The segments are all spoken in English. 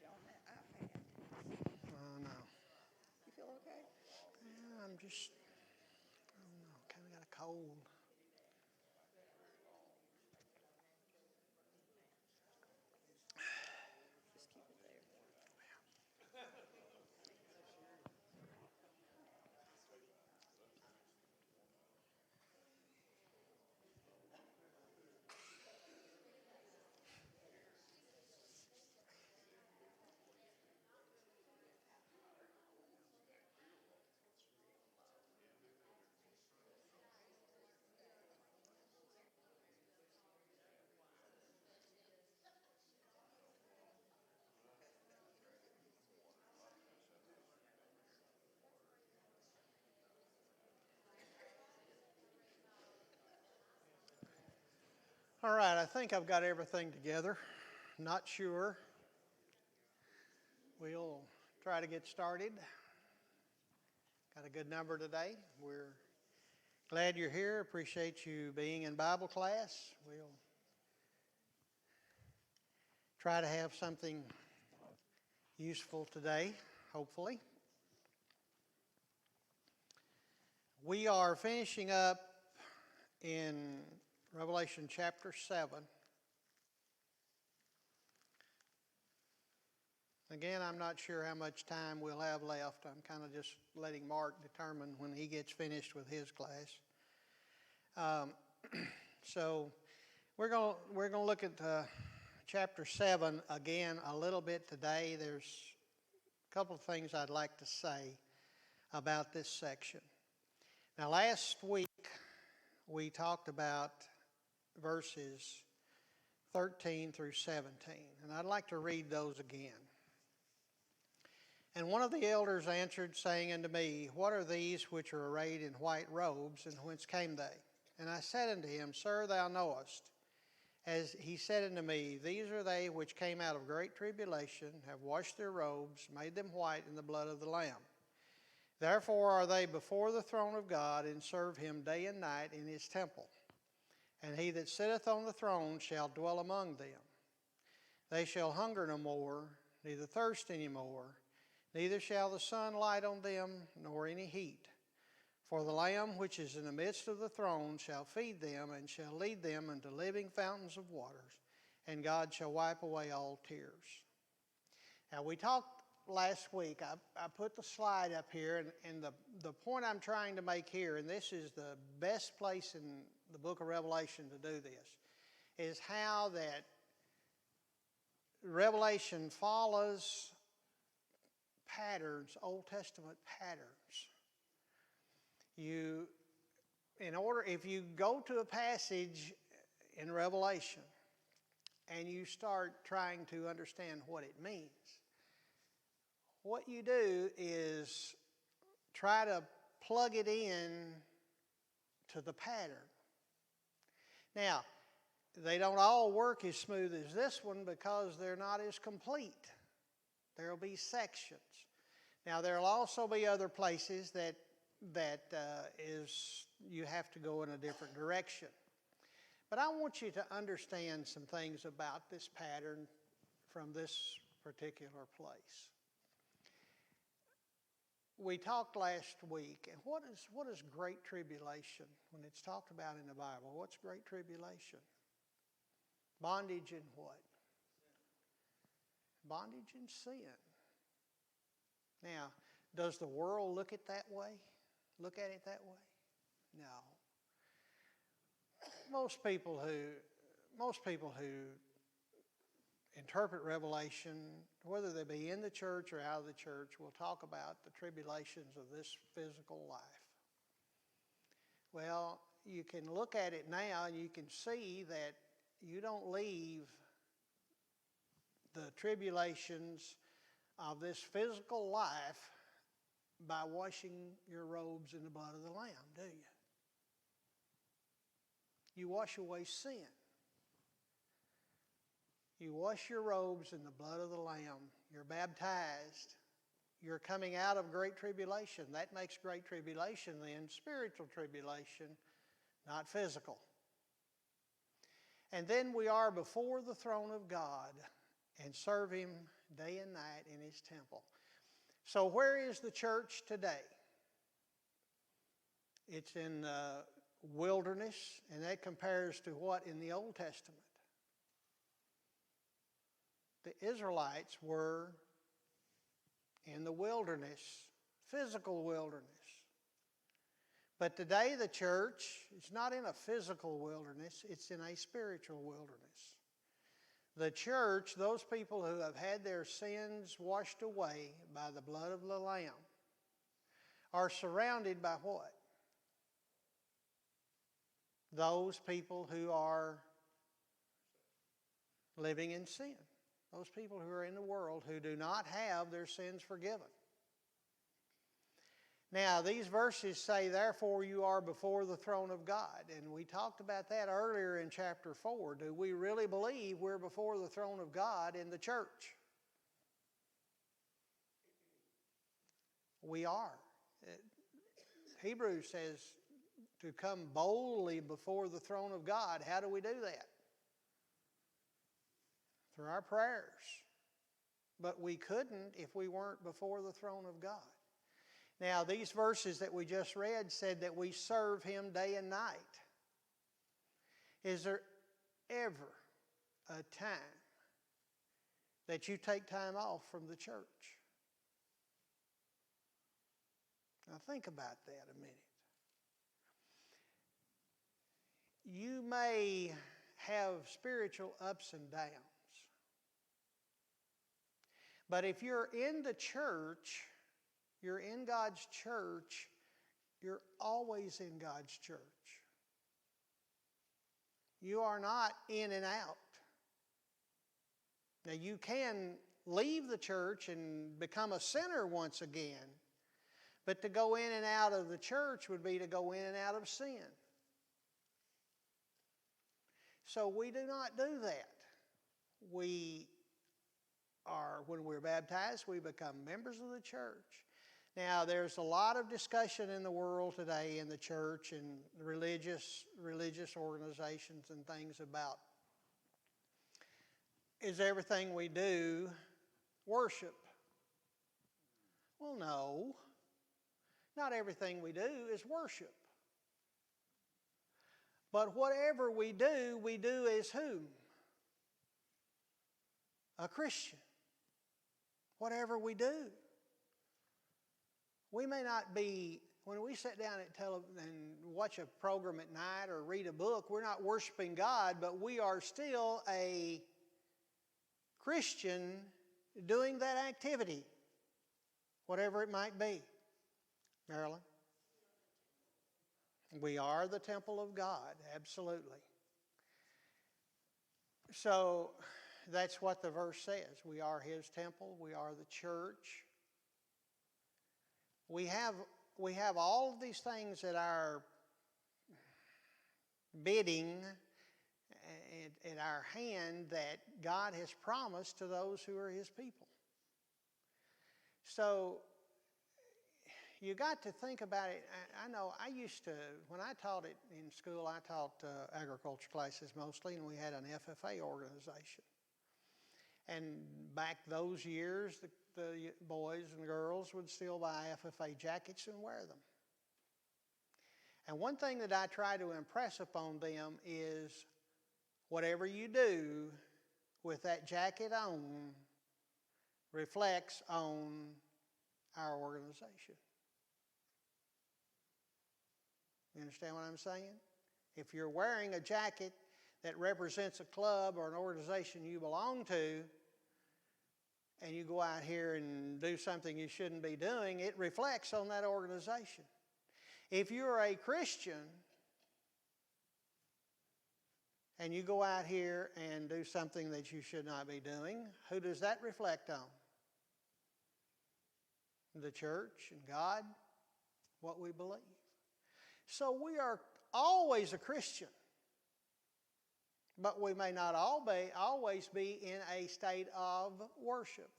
on that iPad. Oh, no. You feel okay? Yeah, I'm just, I don't know, kind of got a cold. Just keep it there. All right, I think I've got everything together. Not sure. We'll try to get started. Got a good number today. We're glad you're here. Appreciate you being in Bible class. We'll try to have something useful today, hopefully. We are finishing up in Revelation chapter 7. Again, I'm not sure how much time we'll have left. I'm kind of just letting Mark determine when he gets finished with his class. So we're going to look at chapter 7 again a little bit today. There's a couple of things I'd like to say about this section. Now, last week we talked about verses 13 through 17, and I'd like to read those again. And one of the elders answered, saying unto me, What are these which are arrayed in white robes, and whence came they? And I said unto him, Sir, thou knowest. As he said unto me, These are they which came out of great tribulation, have washed their robes, made them white in the blood of the Lamb. Therefore are they before the throne of God, and serve him day and night in his temple. And he that sitteth on the throne shall dwell among them. They shall hunger no more, neither thirst any more. Neither shall the sun light on them, nor any heat. For the Lamb which is in the midst of the throne shall feed them, and shall lead them unto living fountains of waters, and God shall wipe away all tears. Now, we talked last week, I put the slide up here, and the point I'm trying to make here, and this is the best place in the book of Revelation to do this, is how that Revelation follows patterns, Old Testament patterns. If you go to a passage in Revelation and you start trying to understand what it means, what you do is try to plug it in to the pattern. Now, they don't all work as smooth as this one because they're not as complete. There will be sections. Now, there will also be other places that you have to go in a different direction. But I want you to understand some things about this pattern from this particular place. We talked last week, and what is great tribulation when it's talked about in the Bible? What's great tribulation? Bondage in what? Bondage in sin. Now, does the world look at it that way? No. Most people who interpret Revelation, whether they be in the church or out of the church, will talk about the tribulations of this physical life. Well, you can look at it now and you can see that you don't leave the tribulations of this physical life by washing your robes in the blood of the Lamb, do you? You wash away sin. You wash your robes in the blood of the Lamb. You're baptized. You're coming out of great tribulation. That makes great tribulation then spiritual tribulation, not physical. And then we are before the throne of God, and serve Him day and night in His temple. So where is the church today? It's in the wilderness, and that compares to what in the Old Testament? The Israelites were in the wilderness, physical wilderness. But today the church is not in a physical wilderness, it's in a spiritual wilderness. The church, those people who have had their sins washed away by the blood of the Lamb, are surrounded by what? Those people who are living in sin. Those people who are in the world who do not have their sins forgiven. Now, these verses say, therefore you are before the throne of God. And we talked about that earlier in chapter 4. Do we really believe we're before the throne of God in the church? We are. Hebrews says to come boldly before the throne of God. How do we do that? Through our prayers. But we couldn't if we weren't before the throne of God. Now, these verses that we just read said that we serve Him day and night. Is there ever a time that you take time off from the church? Now, think about that a minute. You may have spiritual ups and downs. But if you're in the church, you're in God's church, you're always in God's church. You are not in and out. Now you can leave the church and become a sinner once again, but to go in and out of the church would be to go in and out of sin. So we do not do that. When we're baptized, we become members of the church. Now, there's a lot of discussion in the world today in the church and religious organizations and things about, is everything we do worship? Well, no. Not everything we do is worship. But whatever we do as who? A Christian. Whatever we do. We may not be, when we sit down and watch a program at night or read a book, we're not worshiping God, but we are still a Christian doing that activity, whatever it might be. Marilyn? We are the temple of God, absolutely. So that's what the verse says. We are His temple. We are the church. We have all of these things at our bidding, at our hand, that God has promised to those who are His people. So you got to think about it. I know I used to, when I taught it in school, I taught agriculture classes mostly, and we had an FFA organization. And back those years, the boys and girls would still buy FFA jackets and wear them. And one thing that I try to impress upon them is whatever you do with that jacket on reflects on our organization. You understand what I'm saying? If you're wearing a jacket that represents a club or an organization you belong to, and you go out here and do something you shouldn't be doing, it reflects on that organization. If you're a Christian and you go out here and do something that you should not be doing, who does that reflect on? The church and God, what we believe. So we are always a Christian, but we may not always be in a state of worship.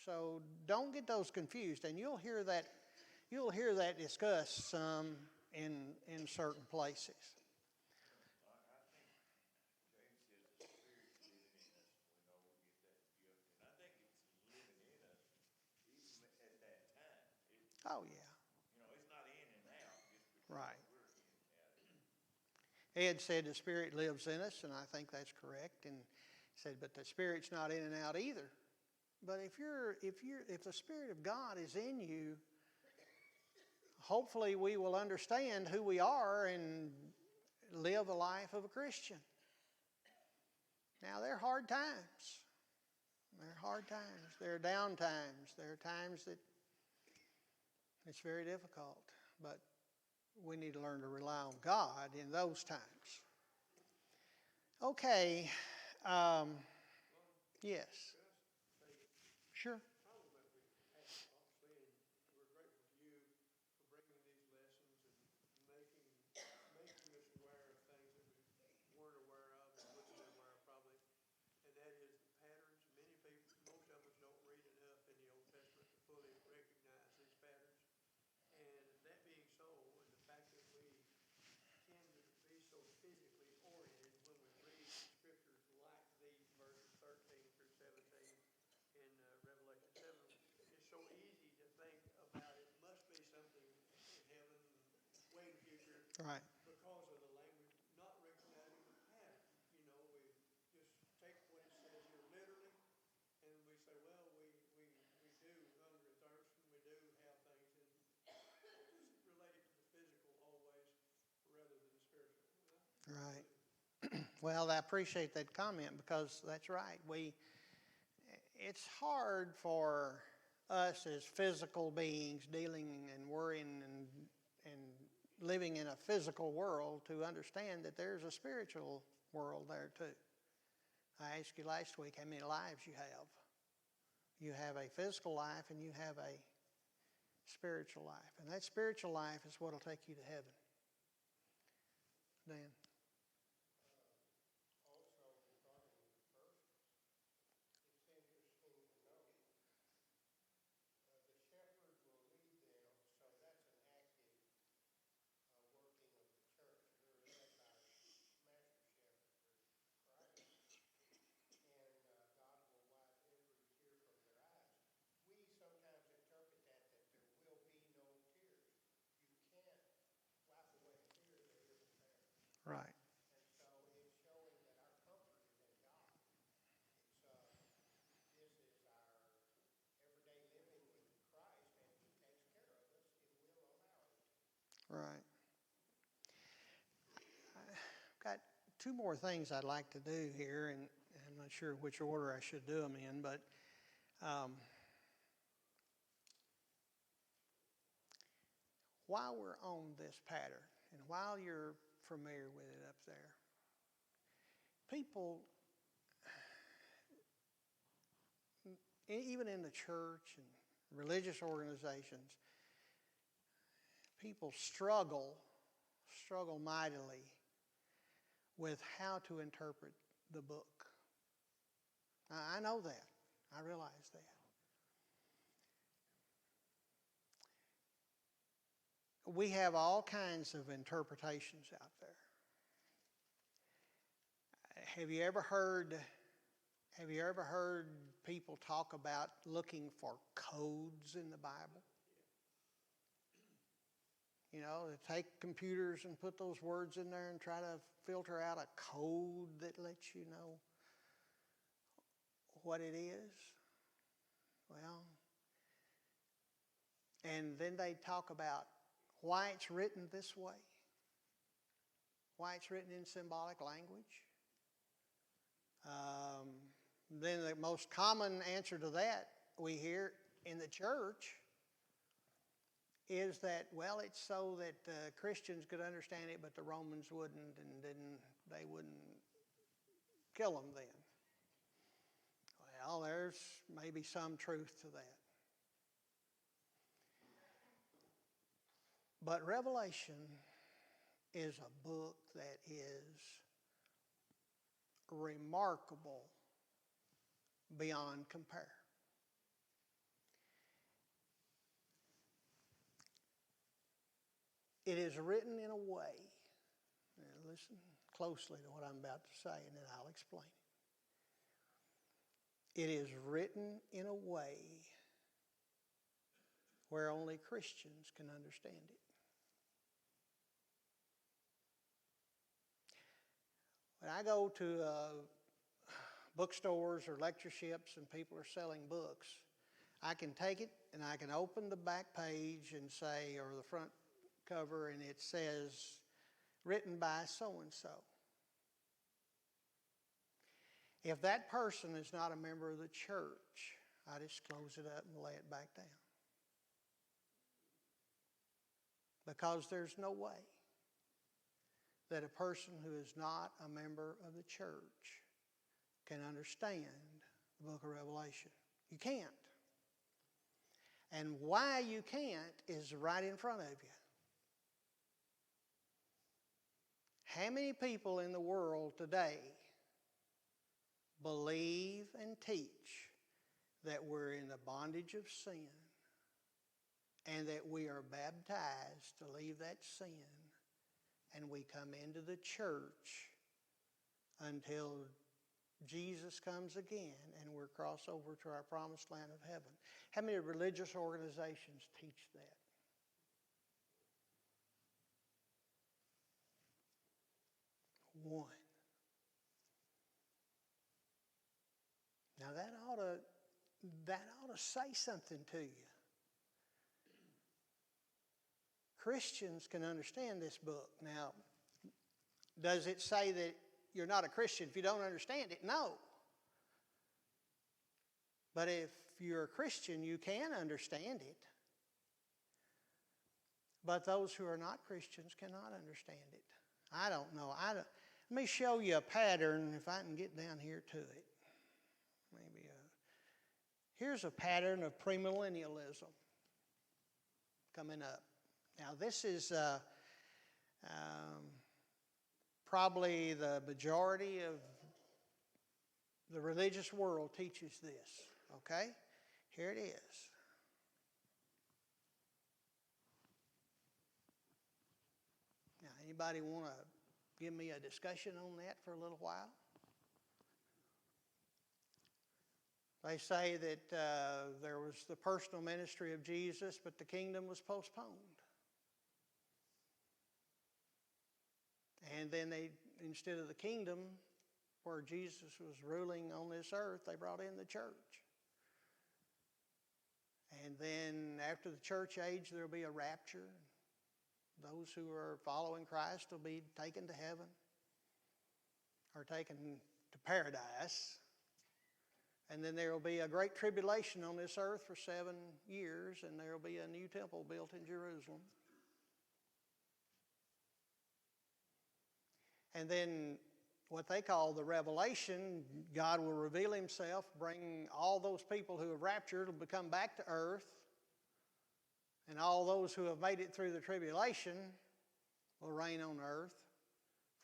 So don't get those confused, and you'll hear that discussed some in certain places. Oh, yeah. It's not in and out just because Right. we're in and out. Ed said the Spirit lives in us, and I think that's correct. And he said, but the Spirit's not in and out either. But if the Spirit of God is in you, hopefully we will understand who we are and live a life of a Christian. Now, there are hard times. There are hard times. There are down times. There are times that it's very difficult. But we need to learn to rely on God in those times. Okay. Yes. Sure. Right. Right. Well, I appreciate that comment because that's right. It's hard for us as physical beings dealing and worrying and living in a physical world to understand that there's a spiritual world there too. I asked you last week how many lives you have. You have a physical life and you have a spiritual life. And that spiritual life is what will take you to heaven. Dan? Right. Right. I've got two more things I'd like to do here, and I'm not sure which order I should do them in, but while we're on this pattern, and while you're familiar with it up there, people, even in the church and religious organizations, people struggle mightily with how to interpret the book. I know that. I realize that. We have all kinds of interpretations out there. Have you ever heard people talk about looking for codes in the Bible? You know, they take computers and put those words in there and try to filter out a code that lets you know what it is. Well, and then they talk about why it's written this way, why it's written in symbolic language. Then the most common answer to that we hear in the church is that, well, it's so that Christians could understand it, but the Romans wouldn't, and then they wouldn't kill them then. Well, there's maybe some truth to that. But Revelation is a book that is remarkable beyond compare. It is written in a way, and listen closely to what I'm about to say and then I'll explain it. It is written in a way where only Christians can understand it. When I go to bookstores or lectureships and people are selling books, I can take it and I can open the back page and say, or the front cover, and it says, written by so-and-so. If that person is not a member of the church, I just close it up and lay it back down. Because there's no way that a person who is not a member of the church can understand the book of Revelation. You can't. And why you can't is right in front of you. How many people in the world today believe and teach that we're in the bondage of sin and that we are baptized to leave that sin and we come into the church until Jesus comes again and we're crossed over to our promised land of heaven? How many religious organizations teach that? One. Now that ought to say something to you. Christians can understand this book. Now, does it say that you're not a Christian if you don't understand it? No. But if you're a Christian, you can understand it. But those who are not Christians cannot understand it. I don't know. Let me show you a pattern if I can get down here to it. Here's a pattern of premillennialism coming up. Now this is probably the majority of the religious world teaches this. Okay? Here it is. Now anybody want to give me a discussion on that for a little while? They say that there was the personal ministry of Jesus, but the kingdom was postponed. And then instead of the kingdom, where Jesus was ruling on this earth, they brought in the church. And then after the church age, there will be a rapture. Those who are following Christ will be taken to heaven or taken to paradise. And then there will be a great tribulation on this earth for 7 years, and there will be a new temple built in Jerusalem. And then what they call the revelation, God will reveal himself, bring all those people who have raptured will become back to earth, and all those who have made it through the tribulation will reign on earth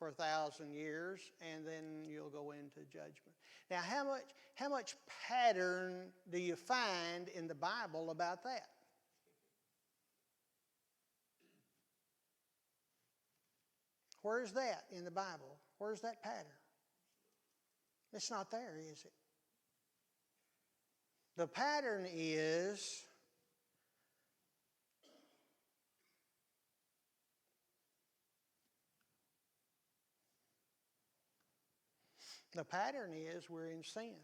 for 1,000 years, and then you'll go into judgment. Now, how much pattern do you find in the Bible about that? Where's that in the Bible? Where's that pattern? It's not there, is it? The pattern is we're in sin.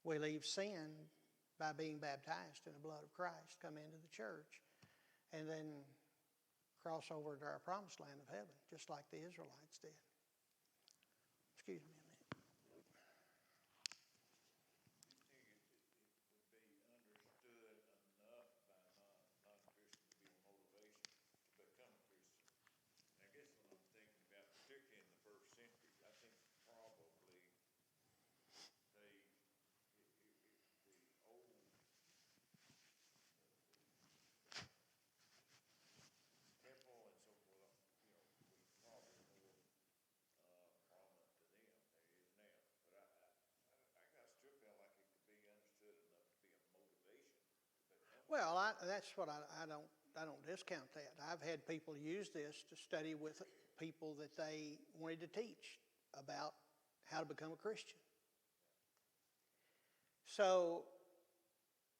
We leave sin by being baptized in the blood of Christ, come into the church, and then cross over to our promised land of heaven, just like the Israelites did. Excuse me a minute. Well, that's what I don't discount that. I've had people use this to study with people that they wanted to teach about how to become a Christian. So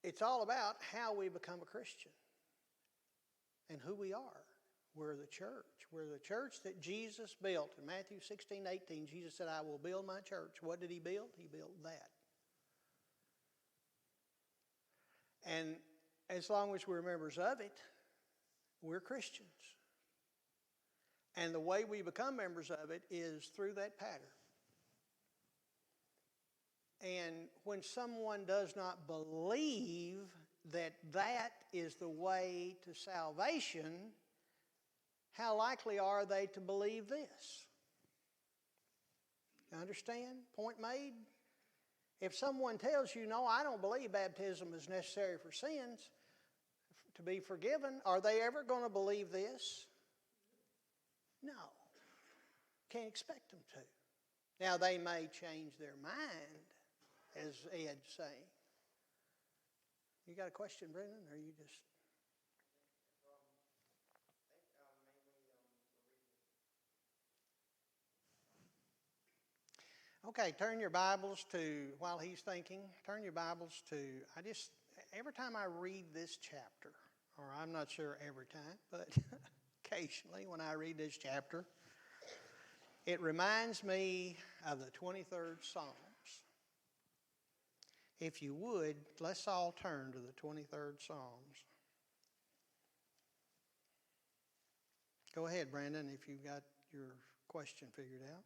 it's all about how we become a Christian and who we are. We're the church. We're the church that Jesus built. In Matthew 16:18, Jesus said, I will build my church. What did he build? He built that. And as long as we're members of it, we're Christians. And the way we become members of it is through that pattern. And when someone does not believe that that is the way to salvation, how likely are they to believe this? You understand? Point made? If someone tells you, no, I don't believe baptism is necessary for sins to be forgiven, are they ever going to believe this? No. Can't expect them to. Now, they may change their mind, as Ed's saying. You got a question, Brendan, or you just... Okay, turn your Bibles to, while he's thinking, turn your Bibles to, every time I read this chapter, or I'm not sure every time, but occasionally when I read this chapter, it reminds me of the 23rd Psalms. If you would, let's all turn to the 23rd Psalms. Go ahead, Brandon, if you've got your question figured out.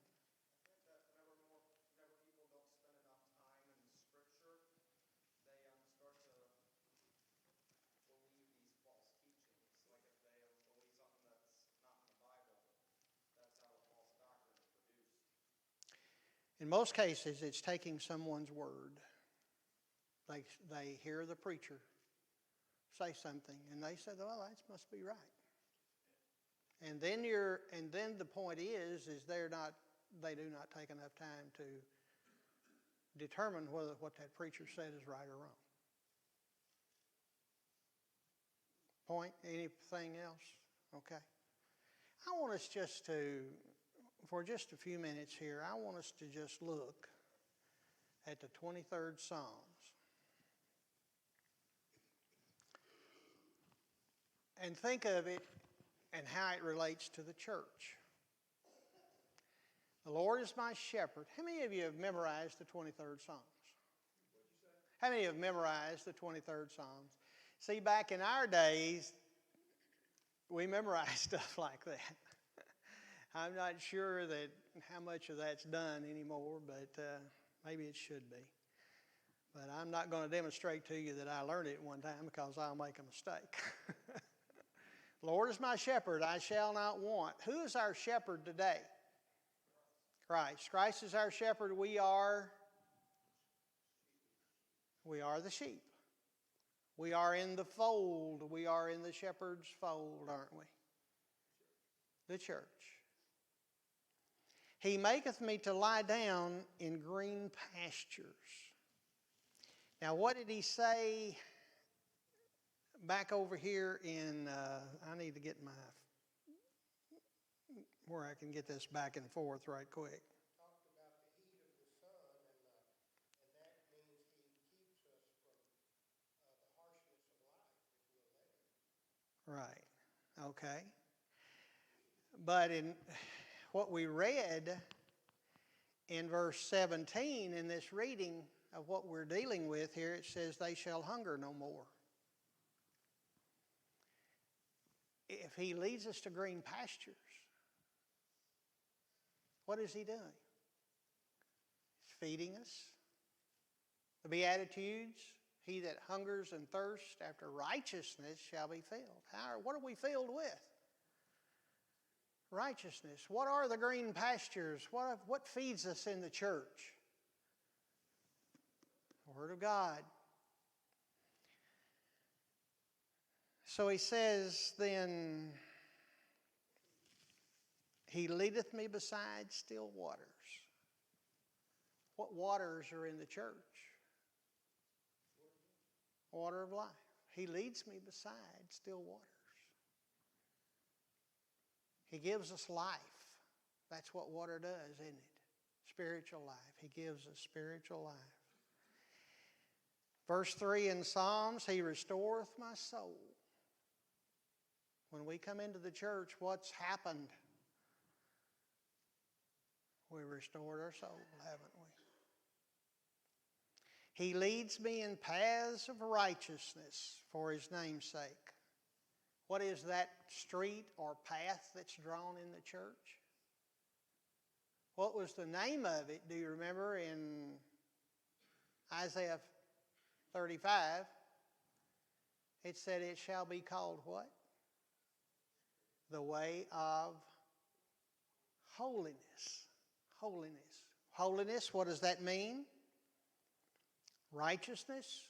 In most cases, it's taking someone's word. They hear the preacher say something, and they say, "Well, that must be right." And then the point is they do not take enough time to determine whether what that preacher said is right or wrong. Point? Anything else? Okay. I want us just to, for just a few minutes here, I want us to just look at the 23rd Psalms. And think of it and how it relates to the church. The Lord is my shepherd. How many of you have memorized the 23rd Psalms? How many have memorized the 23rd Psalms? See, back in our days, we memorized stuff like that. I'm not sure that how much of that's done anymore, but maybe it should be. But I'm not going to demonstrate to you that I learned it one time because I'll make a mistake. The Lord is my shepherd, I shall not want. Who is our shepherd today? Christ. Christ is our shepherd. We are the sheep. We are in the fold. We are in the shepherd's fold, aren't we? The church. He maketh me to lie down in green pastures. Now, what did he say back over here in, I need to get where I can get this back and forth right quick. Talked about the heat of the sun, and that means he keeps us from the harshness of life if we'll let him. Right. Okay. But in what we read in verse 17 in this reading of what we're dealing with here, it says, they shall hunger no more. If he leads us to green pastures, what is he doing? He's feeding us. The Beatitudes, he that hungers and thirsts after righteousness shall be filled. What are we filled with? Righteousness. What are the green pastures? What feeds us in the church? The Word of God. So he says then, he leadeth me beside still waters. What waters are in the church? Water of life. He leads me beside still waters. He gives us life. That's what water does, isn't it? Spiritual life. He gives us spiritual life. Verse 3 in Psalms, He restoreth my soul. When we come into the church, what's happened? We restored our soul, haven't we? He leads me in paths of righteousness for His name's sake. What is that street or path that's drawn in the church? What was the name of it? Do you remember in Isaiah 35? It said it shall be called what? The way of holiness. Holiness. Holiness, what does that mean? Righteousness.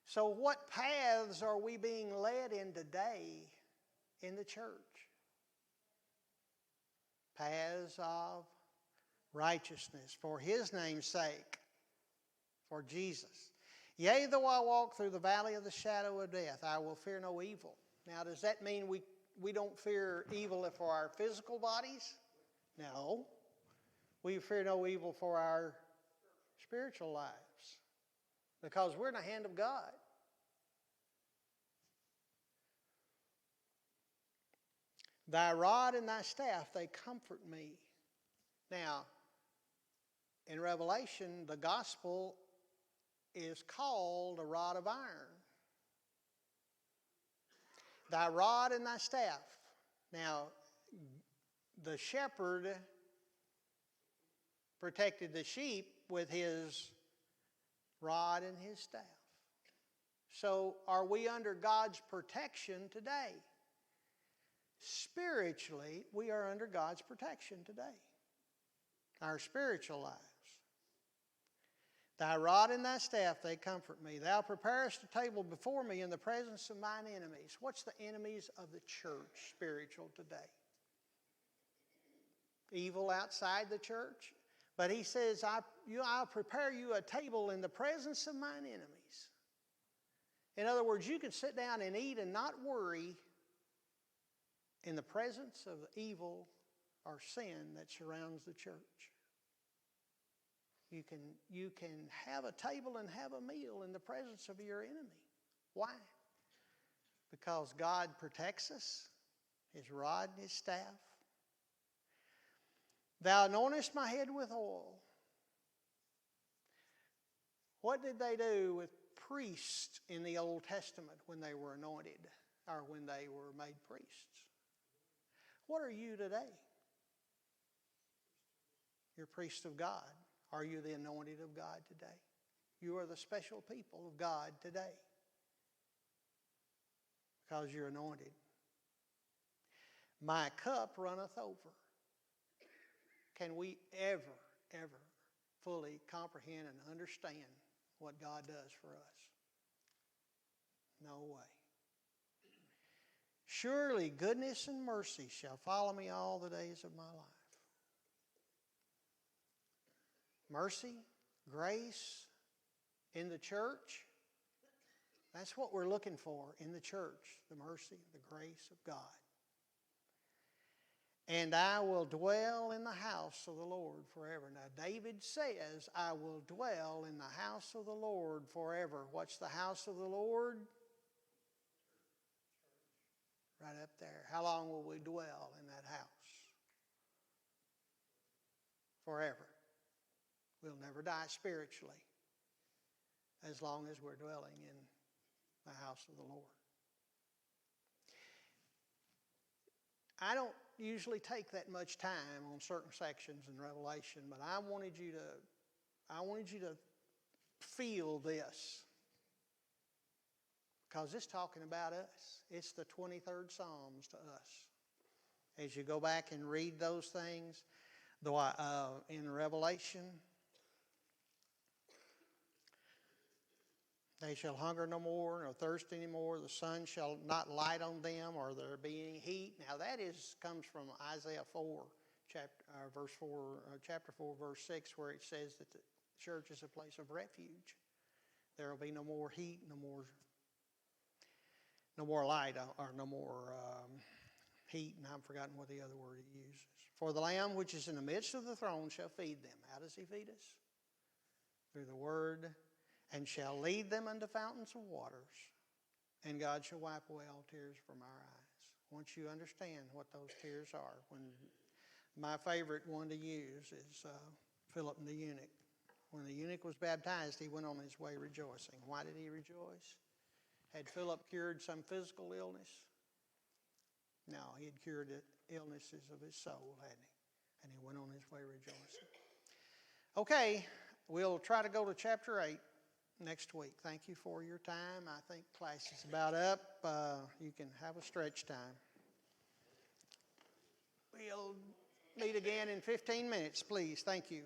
So what paths are we being led in today in the church? Paths of righteousness for His name's sake, for Jesus. Yea, though I walk through the valley of the shadow of death, I will fear no evil. Now, does that mean we don't fear evil for our physical bodies? No. We fear no evil for our spiritual lives because we're in the hand of God. Thy rod and thy staff, they comfort me. Now, in Revelation, the gospel is called a rod of iron. Thy rod and thy staff. Now, the shepherd protected the sheep with his rod and his staff. So, are we under God's protection today? Spiritually, we are under God's protection today. Our spiritual lives. Thy rod and thy staff, they comfort me. Thou preparest a table before me in the presence of mine enemies. What's the enemies of the church spiritual today? Evil outside the church. But He says, I'll prepare you a table in the presence of mine enemies. In other words, you can sit down and eat and not worry in the presence of evil or sin that surrounds the church. You can have a table and have a meal in the presence of your enemy. Why? Because God protects us, His rod and His staff. Thou anointest my head with oil. What did they do with priests in the Old Testament when they were anointed or when they were made priests? What are you today? You're priest of God. Are you the anointed of God today? You are the special people of God today because you're anointed. My cup runneth over. Can we ever fully comprehend and understand what God does for us? No way. Surely goodness and mercy shall follow me all the days of my life. Mercy, grace in the church. That's what we're looking for in the church, the mercy, the grace of God. And I will dwell in the house of the Lord forever. Now, David says, I will dwell in the house of the Lord forever. What's the house of the Lord? Right up there. How long will we dwell in that house? Forever. We'll never die spiritually as long as we're dwelling in the house of the Lord. I don't usually take that much time on certain sections in Revelation, but I wanted you to feel this because it's talking about us. It's the 23rd Psalms to us. As you go back and read those things, in Revelation, they shall hunger no more, nor thirst any more. The sun shall not light on them, or there be any heat. Now that comes from Isaiah 4, chapter 4, verse 6, where it says that the church is a place of refuge. There will be no more heat, no more light, or no more heat, and I've forgotten what the other word he uses. For the Lamb which is in the midst of the throne shall feed them. How does He feed us? Through the Word and shall lead them unto fountains of waters, and God shall wipe away all tears from our eyes. Once you understand what those tears are, my favorite one to use is Philip and the eunuch. When the eunuch was baptized, he went on his way rejoicing. Why did he rejoice? Had Philip cured some physical illness? No, he had cured the illnesses of his soul, hadn't he? And he went on his way rejoicing. Okay, we'll try to go to chapter 8 next week. Thank you for your time. I think class is about up. You can have a stretch time. We'll meet again in 15 minutes, please. Thank you.